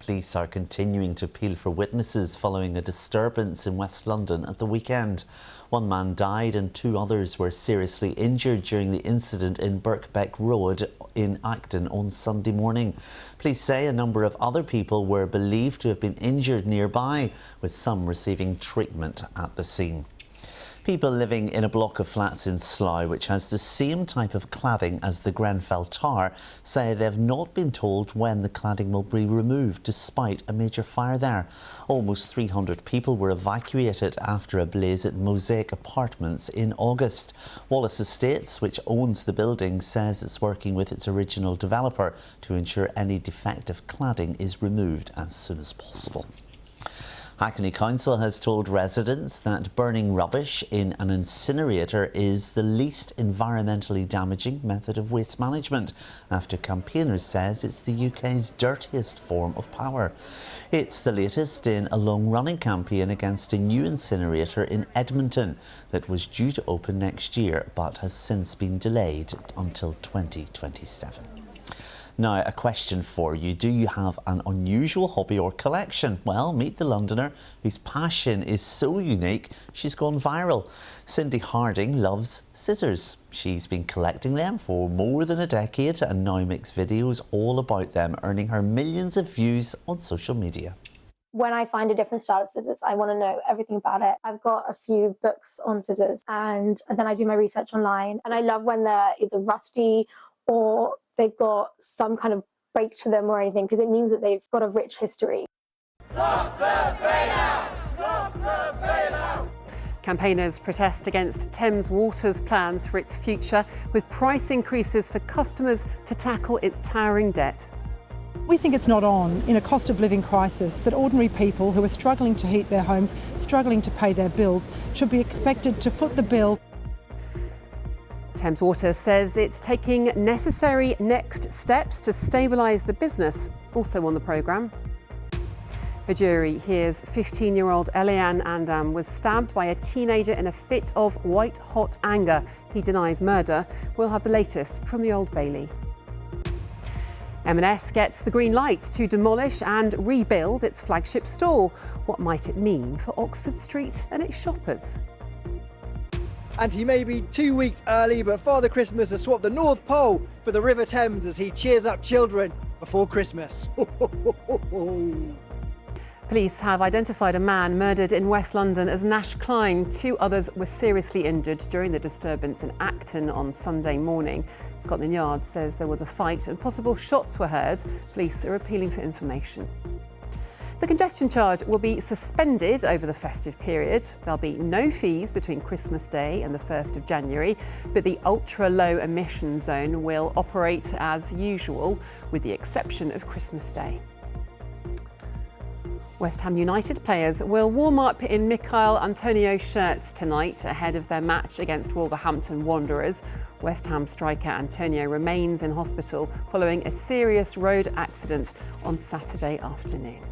Police are continuing to appeal for witnesses following a disturbance in West London at the weekend. One man died and 2 others were seriously injured during the incident in Birkbeck Road in Acton on Sunday morning. Police say a number of other people were believed to have been injured nearby, with some receiving treatment at the scene. People living in a block of flats in Slough, which has the same type of cladding as the Grenfell Tower, say they've not been told when the cladding will be removed, despite a major fire there. Almost 300 people were evacuated after a blaze at Mosaic Apartments in August. Wallace Estates, which owns the building, says it's working with its original developer to ensure any defective cladding is removed as soon as possible. Hackney Council has told residents that burning rubbish in an incinerator is the least environmentally damaging method of waste management, after campaigners says it's the UK's dirtiest form of power. It's the latest in a long-running campaign against a new incinerator in Edmonton that was due to open next year but has since been delayed until 2027. Now, a question for you. Do you have an unusual hobby or collection? Well, meet the Londoner whose passion is so unique she's gone viral. Cindy Harding loves scissors. She's been collecting them for more than a decade and now makes videos all about them, earning her millions of views on social media. When I find a different style of scissors, I want to know everything about it. I've got a few books on scissors and then I do my research online. And I love when they're either rusty or they've got some kind of break to them or anything, because it means that they've got a rich history. Stop the bailout! Stop the bailout! Campaigners protest against Thames Water's plans for its future, with price increases for customers to tackle its towering debt. We think it's not on, in a cost of living crisis, that ordinary people who are struggling to heat their homes, struggling to pay their bills, should be expected to foot the bill. Thames Water says it's taking necessary next steps to stabilise the business. Also on the programme, a jury hears 15-year-old Eliane Andam was stabbed by a teenager in a fit of white-hot anger. He denies murder. We'll have the latest from the Old Bailey. M&S gets the green light to demolish and rebuild its flagship store. What might it mean for Oxford Street and its shoppers? And he may be 2 weeks early, but Father Christmas has swapped the North Pole for the River Thames as he cheers up children before Christmas. Police have identified a man murdered in West London as Nash Klein. 2 others were seriously injured during the disturbance in Acton on Sunday morning. Scotland Yard says there was a fight and possible shots were heard. Police are appealing for information. The congestion charge will be suspended over the festive period. There'll be no fees between Christmas Day and the 1st of January, but the ultra-low emission zone will operate as usual, with the exception of Christmas Day. West Ham United players will warm up in Michail Antonio's shirts tonight ahead of their match against Wolverhampton Wanderers. West Ham striker Antonio remains in hospital following a serious road accident on Saturday afternoon.